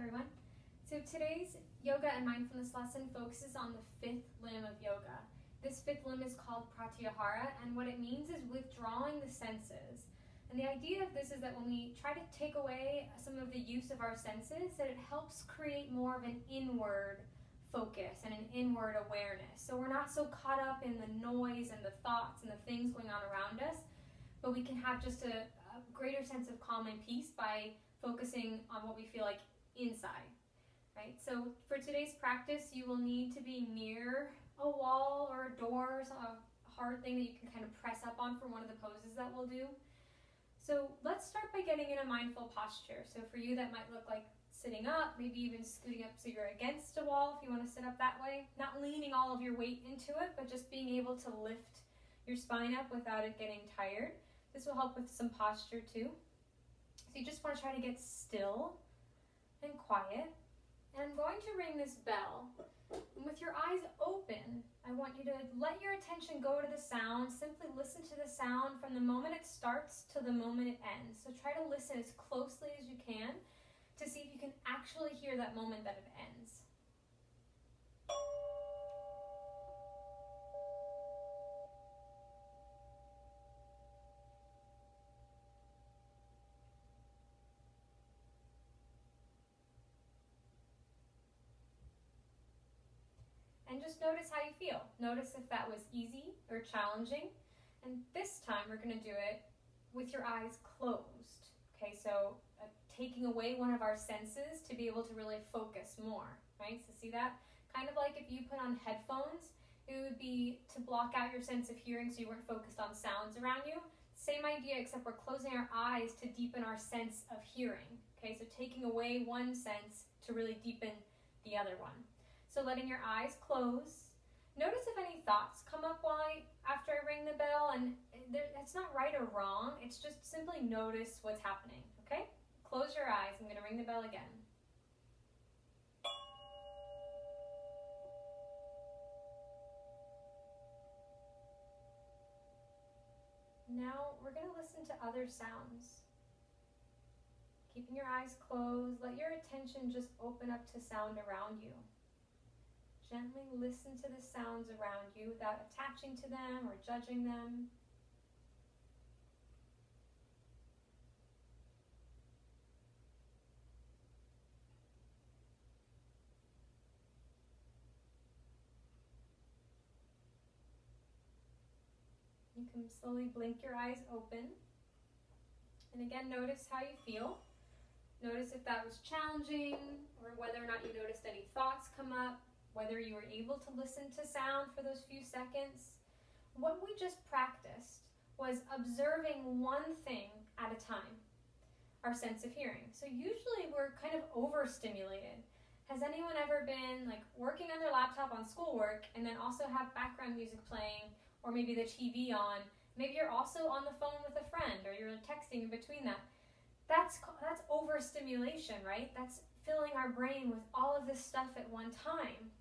everyone. So today's yoga and mindfulness lesson focuses on the fifth limb of yoga. This fifth limb is called pratyahara, and what it means is withdrawing the senses. And the idea of this is that when we try to take away some of the use of our senses, that it helps create more of an inward focus and an inward awareness. So we're not so caught up in the noise and the thoughts and the things going on around us, but we can have just a greater sense of calm and peace by focusing on what we feel like inside, right? So for today's practice, you will need to be near a wall or a door, a hard thing that you can kind of press up on for one of the poses that we'll do. So let's start by getting in a mindful posture. So for you, that might look like sitting up, maybe even scooting up so you're against a wall if you want to sit up that way. Not leaning all of your weight into it, but just being able to lift your spine up without it getting tired. This will help with some posture too. So you just want to try to get still and quiet. And I'm going to ring this bell. And with your eyes open, I want you to let your attention go to the sound. Simply listen to the sound from the moment it starts to the moment it ends. So try to listen as closely as you can to see if you can actually hear that moment that it ends. And just notice how you feel. Notice if that was easy or challenging. And this time we're going to do it with your eyes closed. Okay, so taking away one of our senses to be able to really focus more, right? So see that? Kind of like if you put on headphones, it would be to block out your sense of hearing so you weren't focused on sounds around you. Same idea, except we're closing our eyes to deepen our sense of hearing. Okay, so taking away one sense to really deepen the other one. So letting your eyes close. Notice if any thoughts come up after I ring the bell, and it's not right or wrong, it's just simply notice what's happening, okay? Close your eyes, I'm going to ring the bell again. Now we're going to listen to other sounds. Keeping your eyes closed, let your attention just open up to sound around you. Gently listen to the sounds around you without attaching to them or judging them. You can slowly blink your eyes open. And again, notice how you feel. Notice if that was challenging or whether or not you noticed any thoughts come up. Whether you were able to listen to sound for those few seconds. What we just practiced was observing one thing at a time, our sense of hearing. So usually we're kind of overstimulated. Has anyone ever been like working on their laptop on schoolwork and then also have background music playing or maybe the TV on? Maybe you're also on the phone with a friend or you're texting in between that. That's overstimulation, right? That's filling our brain with all of this stuff at one time.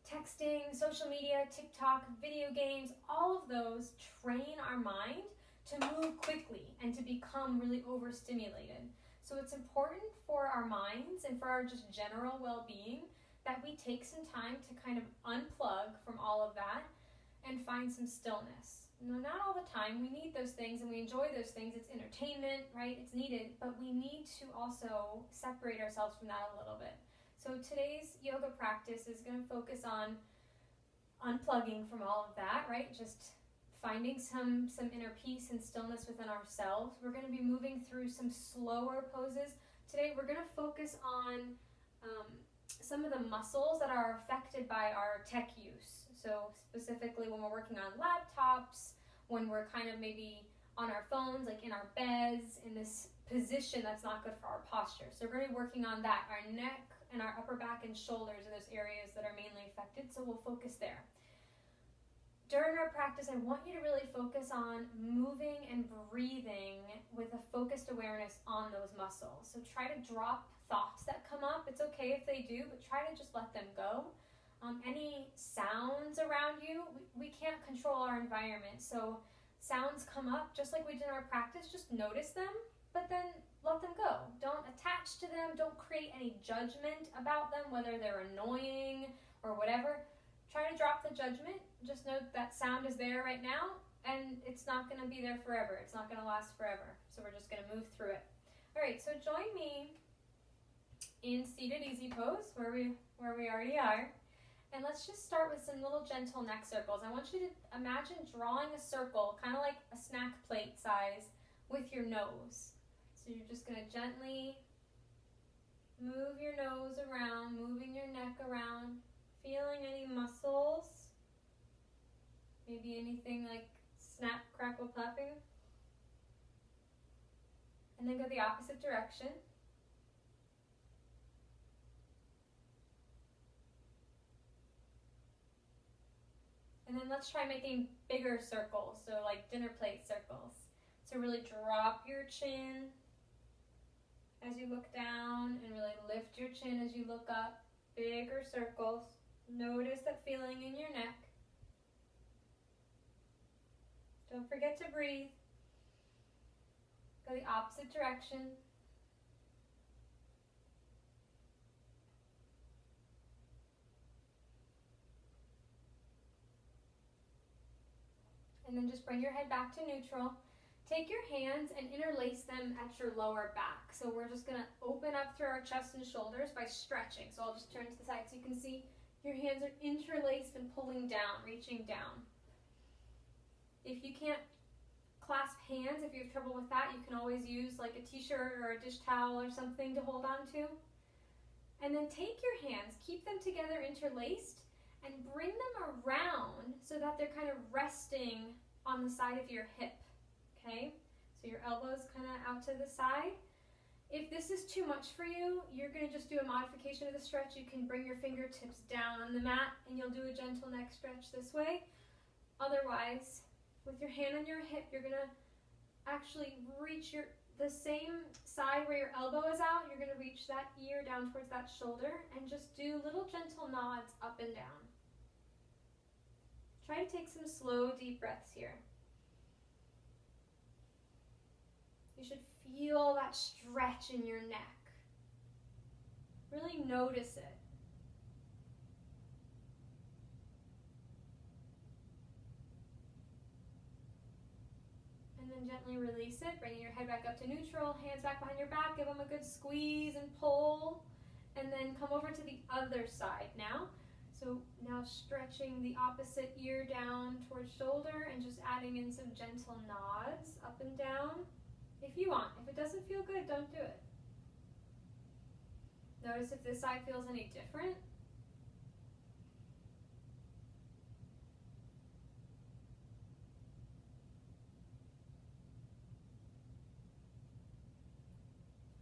Texting, social media, TikTok, video games, all of those train our mind to move quickly and to become really overstimulated. So it's important for our minds and for our just general well-being that we take some time to kind of unplug from all of that and find some stillness. Not all the time. We need those things and we enjoy those things. It's entertainment, right? It's needed, but we need to also separate ourselves from that a little bit. So today's yoga practice is going to focus on unplugging from all of that, right? Just finding some inner peace and stillness within ourselves. We're going to be moving through some slower poses. Today we're going to focus on some of the muscles that are affected by our tech use. So specifically when we're working on laptops, when we're kind of maybe on our phones, like in our beds, in this position that's not good for our posture. So we're going to be working on that. Our neck and our upper back and shoulders are those areas that are mainly affected, so we'll focus there. During our practice, I want you to really focus on moving and breathing with a focused awareness on those muscles. So try to drop thoughts that come up. It's okay if they do, but try to just let them go. Any sounds around you, we can't control our environment, so sounds come up, just like we did in our practice, just notice them, but then let them go. Don't attach to them. Don't create any judgment about them, whether they're annoying or whatever. Try to drop the judgment. Just know that sound is there right now, and it's not going to be there forever. It's not going to last forever. So we're just going to move through it. All right, so join me in seated easy pose where we already are. And let's just start with some little gentle neck circles. I want you to imagine drawing a circle, kind of like a snack plate size, with your nose. So you're just going to gently move your nose around, moving your neck around, feeling any muscles, maybe anything like snap, crackle, clapping. And then go the opposite direction. And then let's try making bigger circles, so like dinner plate circles. So really drop your chin as you look down and really lift your chin as you look up. Bigger circles. Notice that feeling in your neck. Don't forget to breathe. Go the opposite direction. And then just bring your head back to neutral. Take your hands and interlace them at your lower back. So we're just going to open up through our chest and shoulders by stretching. So I'll just turn to the side so you can see your hands are interlaced and pulling down, reaching down. If you can't clasp hands, if you have trouble with that, you can always use like a t-shirt or a dish towel or something to hold on to. And then take your hands, keep them together interlaced, and bring them around so that they're kind of resting on the side of your hip, okay? So your elbows kind of out to the side. If this is too much for you, you're going to just do a modification of the stretch. You can bring your fingertips down on the mat and you'll do a gentle neck stretch this way. Otherwise, with your hand on your hip, you're going to actually reach the same side where your elbow is out. You're going to reach that ear down towards that shoulder and just do little gentle nods up and down. Try to take some slow, deep breaths here. You should feel that stretch in your neck. Really notice it. And then gently release it, bringing your head back up to neutral, hands back behind your back, give them a good squeeze and pull, and then come over to the other side now. So now stretching the opposite ear down towards shoulder and just adding in some gentle nods up and down if you want. If it doesn't feel good, don't do it. Notice if this side feels any different.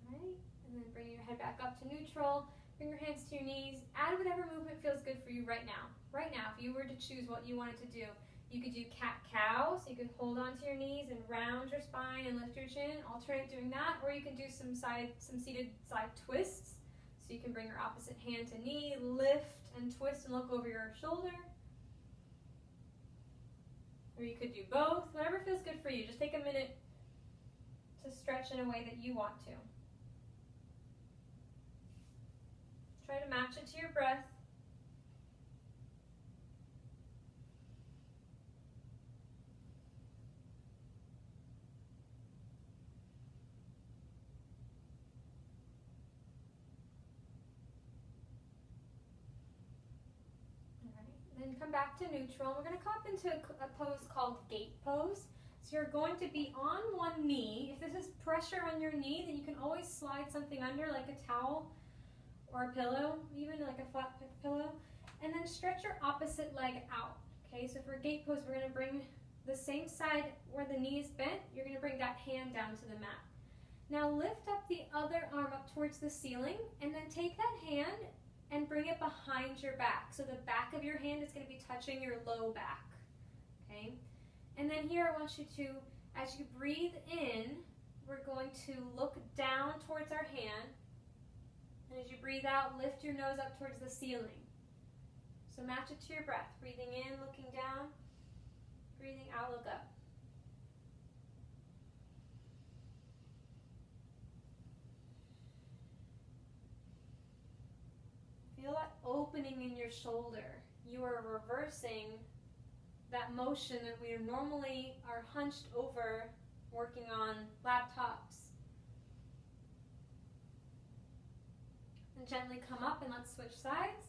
All right, and then bring your head back up to neutral. Bring your hands to your knees. Add whatever movement feels good for you right now. Right now, if you were to choose what you wanted to do, you could do cat-cow, so you could hold onto your knees and round your spine and lift your chin. Alternate doing that, or you can do some seated side twists. So you can bring your opposite hand to knee, lift and twist and look over your shoulder. Or you could do both, whatever feels good for you. Just take a minute to stretch in a way that you want to. Try to match it to your breath. All right, then come back to neutral. We're going to come up into a pose called gate pose. So you're going to be on one knee. If this is pressure on your knee, then you can always slide something under, like a towel or a pillow, even like a flat pillow, and then stretch your opposite leg out. Okay, so for gate pose, we're going to bring the same side where the knee is bent, you're going to bring that hand down to the mat. Now lift up the other arm up towards the ceiling, and then take that hand and bring it behind your back. So the back of your hand is going to be touching your low back. Okay, and then here I want you to, as you breathe in, we're going to look down towards our hand. And as you breathe out, lift your nose up towards the ceiling. So match it to your breath. Breathing in, looking down. Breathing out, look up. opening in your shoulder. You are reversing that motion that we normally are hunched over working on laptops. And gently come up and let's switch sides.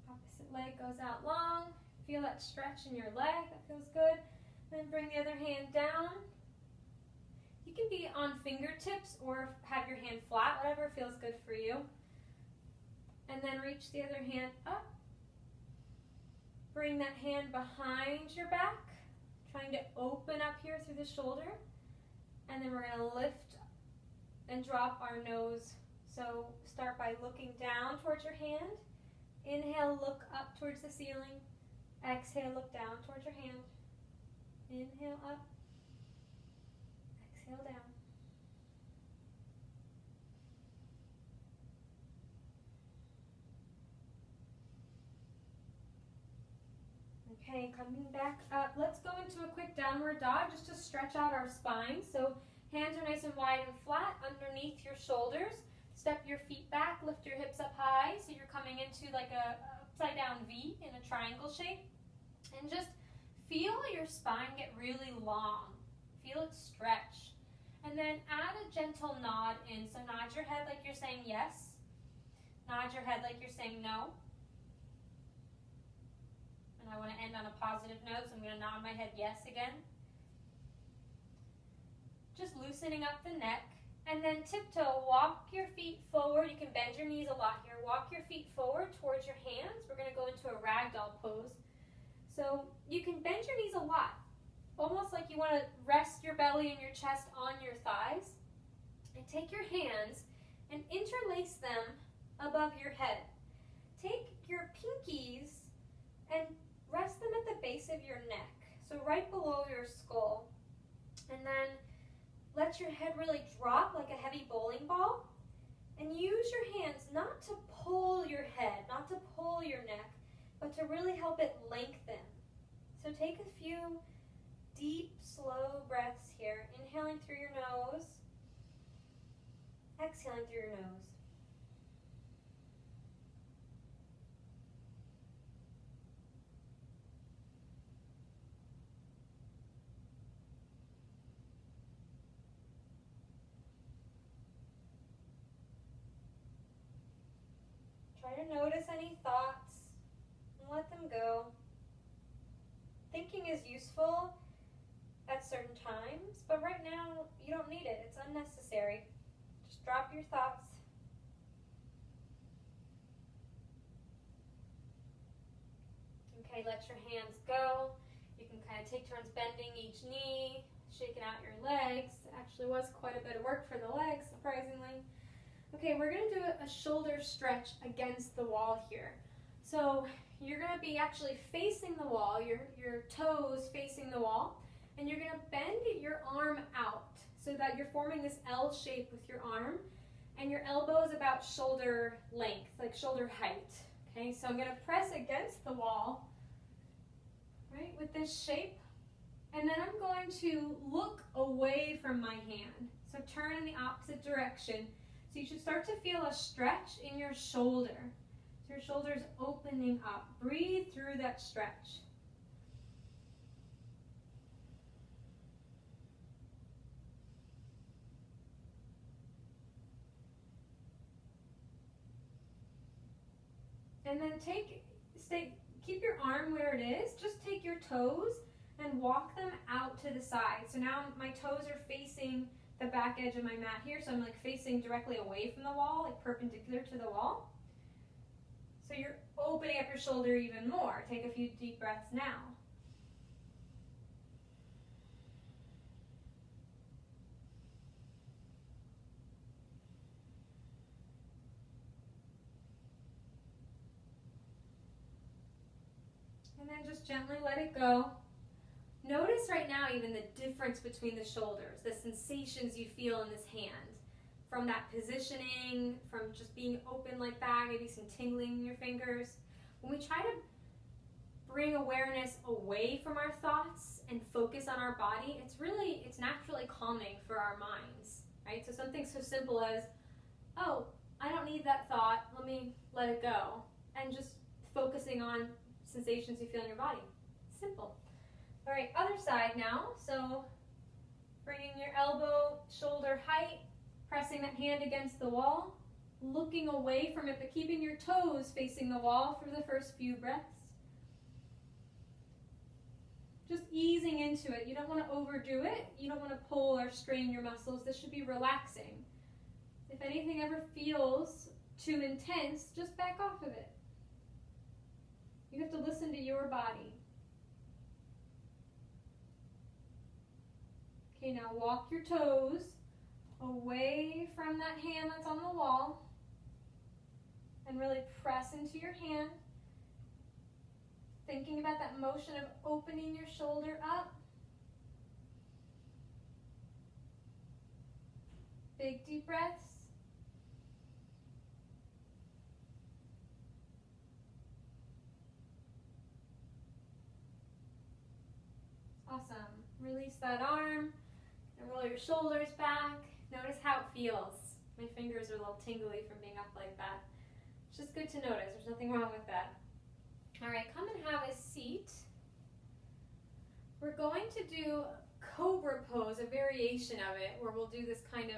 Opposite leg goes out long. Feel that stretch in your leg, that feels good. Then bring the other hand down. You can be on fingertips or have your hand flat, whatever feels good for you. And then reach the other hand up. Bring that hand behind your back, trying to open up here through the shoulder. And then we're going to lift and drop our nose. So start by looking down towards your hand. Inhale, look up towards the ceiling. Exhale, look down towards your hand. Inhale up. Exhale down. Okay, coming back up. Let's go into a quick downward dog just to stretch out our spine. So hands are nice and wide and flat underneath your shoulders. Step your feet back, lift your hips up high, so you're coming into like a upside down V in a triangle shape. And just feel your spine get really long. Feel it stretch. And then add a gentle nod in. So nod your head like you're saying yes. Nod your head like you're saying no. And I want to end on a positive note, so I'm going to nod my head yes again. Just loosening up the neck. And then tiptoe, walk your feet forward. You can bend your knees a lot here. Walk your feet forward towards your hands. We're going to go into a ragdoll pose. So you can bend your knees a lot, almost like you want to rest your belly and your chest on your thighs. And take your hands and interlace them above your head. Take your pinkies and rest them at the base of your neck, so right below your skull. And then let your head really drop like a heavy bowling ball. And use your hands not to pull your head, not to pull your neck, but to really help it lengthen. So take a few deep, slow breaths here. Inhaling through your nose. Exhaling through your nose. Try to notice any thoughts and let them go. Thinking is useful at certain times, but right now you don't need it. It's unnecessary. Just drop your thoughts. Okay, let your hands go. You can kind of take turns bending each knee, shaking out your legs. It actually was quite a bit of work for the legs, surprisingly. Okay, we're going to do a shoulder stretch against the wall here. So you're going to be actually facing the wall, your toes facing the wall, and you're going to bend your arm out so that you're forming this L shape with your arm, and your elbow is about shoulder length, like shoulder height. Okay, so I'm going to press against the wall, right, with this shape, and then I'm going to look away from my hand. So turn in the opposite direction. So you should start to feel a stretch in your shoulder. So your shoulder's opening up. Breathe through that stretch. And then keep your arm where it is. Just take your toes and walk them out to the side. So now my toes are facing the back edge of my mat here, so I'm like facing directly away from the wall, like perpendicular to the wall. So you're opening up your shoulder even more. Take a few deep breaths now. And then just gently let it go. Notice right now even the difference between the shoulders, the sensations you feel in this hand. From that positioning, from just being open like that, maybe some tingling in your fingers. When we try to bring awareness away from our thoughts and focus on our body, it's naturally calming for our minds, right? So something so simple as, oh, I don't need that thought, let me let it go. and just focusing on sensations you feel in your body. Simple. All right, other side now. So bringing your elbow, shoulder height, pressing that hand against the wall, looking away from it, but keeping your toes facing the wall for the first few breaths. Just easing into it. You don't want to overdo it. You don't want to pull or strain your muscles. This should be relaxing. If anything ever feels too intense, just back off of it. You have to listen to your body. Okay, now walk your toes away from that hand that's on the wall and really press into your hand. Thinking about that motion of opening your shoulder up. Big deep breaths. Awesome. Release that arm and roll your shoulders back. Notice how it feels. My fingers are a little tingly from being up like that. It's just good to notice. There's nothing wrong with that. All right, come and have a seat. We're going to do cobra pose, a variation of it, where we'll do this kind of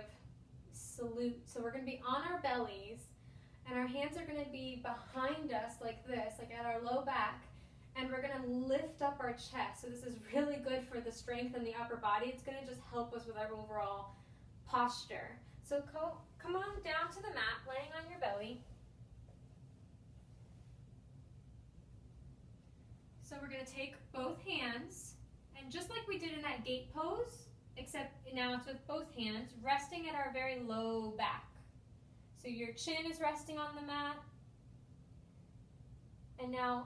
salute. So we're going to be on our bellies, and our hands are going to be behind us like this, like at our low back, and we're going to lift up our chest. So this is really good for the strength in the upper body. It's going to just help us with our overall posture. So come on down to the mat, laying on your belly. So we're going to take both hands, and just like we did in that gate pose, except now it's with both hands, resting at our very low back. So your chin is resting on the mat. And now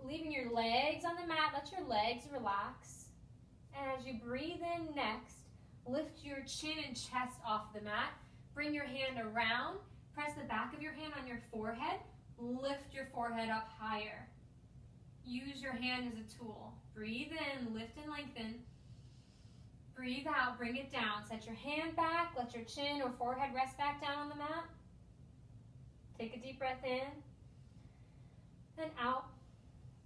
leaving your legs on the mat, let your legs relax. And as you breathe in next, lift your chin and chest off the mat. Bring your hand around, press the back of your hand on your forehead, lift your forehead up higher. Use your hand as a tool. Breathe in, lift and lengthen. Breathe out, bring it down. Set your hand back, let your chin or forehead rest back down on the mat. Take a deep breath in and out.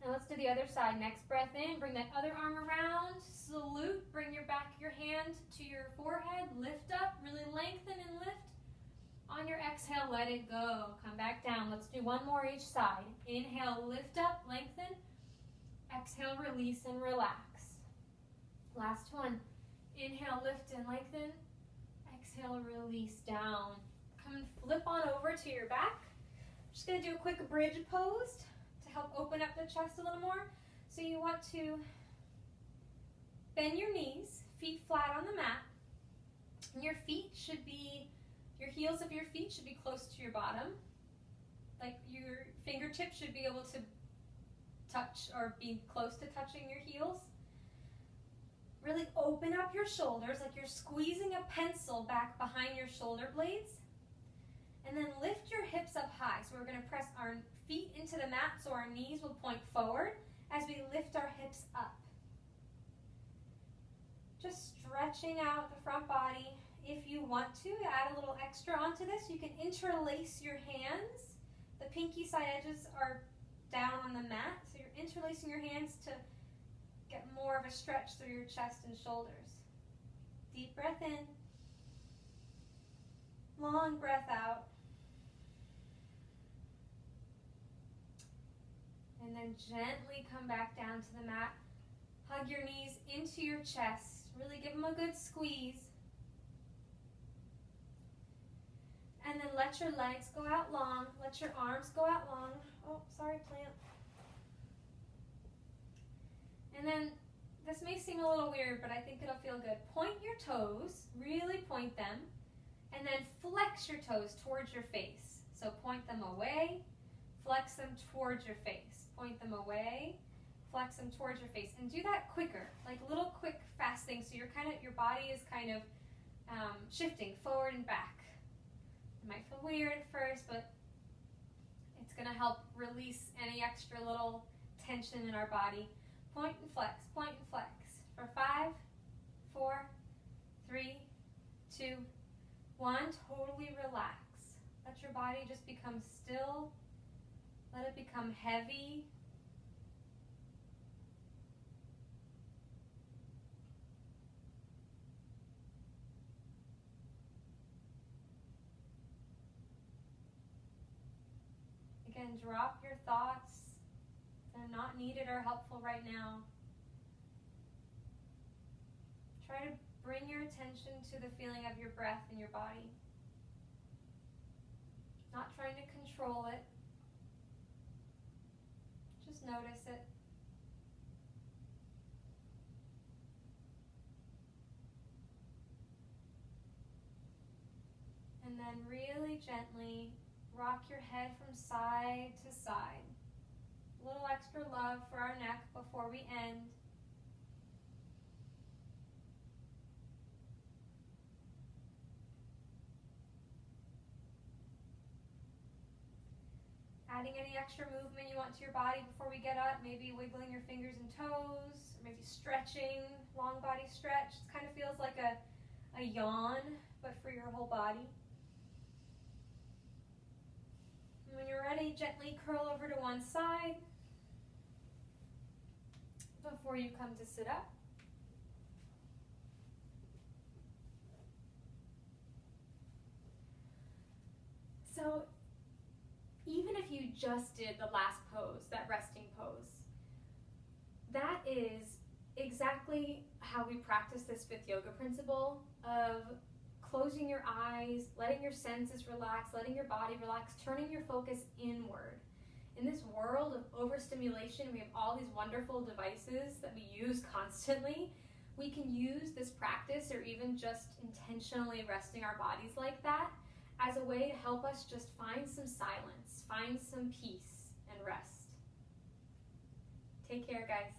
Now let's do the other side. Next breath in, bring that other arm around, salute, bring your back of your hand to your forehead, lift up, really lengthen and lift. On your exhale, let it go. Come back down. Let's do one more each side. Inhale, lift up, lengthen. Exhale, release and relax. Last one. Inhale, lift and lengthen. Exhale, release down. Come and flip on over to your back. I'm just going to do a quick bridge pose to help open up the chest a little more. So you want to bend your knees, feet flat on the mat. And your heels of your feet should be close to your bottom. Like your fingertips should be able to touch or be close to touching your heels. Really open up your shoulders like you're squeezing a pencil back behind your shoulder blades. And then lift your hips up high. So we're going to press our feet into the mat so our knees will point forward as we lift our hips up. Just stretching out the front body. If you want to add a little extra onto this, you can interlace your hands. The pinky side edges are down on the mat, so you're interlacing your hands to get more of a stretch through your chest and shoulders. Deep breath in. Long breath out. And then gently come back down to the mat. Hug your knees into your chest. Really give them a good squeeze. And then let your legs go out long. Let your arms go out long. Oh, sorry, plant. And then, this may seem a little weird, but I think it'll feel good. Point your toes, really point them, and then flex your toes towards your face. So point them away, flex them towards your face. Point them away, flex them towards your face. And do that quicker, like little quick fast things. So your body is kind of shifting forward and back. It might feel weird at first, but it's going to help release any extra little tension in our body. Point and flex, point and flex. For 5, 4, 3, 2, 1. Totally relax. Let your body just become still Let it become heavy. Again, drop your thoughts that are not needed or helpful right now. Try to bring your attention to the feeling of your breath in your body. Not trying to control it. Just notice it. And then really gently rock your head from side to side. A little extra love for our neck before we end. Adding any extra movement you want to your body before we get up, maybe wiggling your fingers and toes, or maybe stretching, long body stretch. It kind of feels like a yawn, but for your whole body. And when you're ready, gently curl over to one side before you come to sit up. So even if you just did the last pose, that resting pose, that is exactly how we practice this fifth yoga principle of closing your eyes, letting your senses relax, letting your body relax, turning your focus inward. In this world of overstimulation, we have all these wonderful devices that we use constantly. We can use this practice, or even just intentionally resting our bodies like that, as a way to help us just find some silence, find some peace and rest. Take care, guys.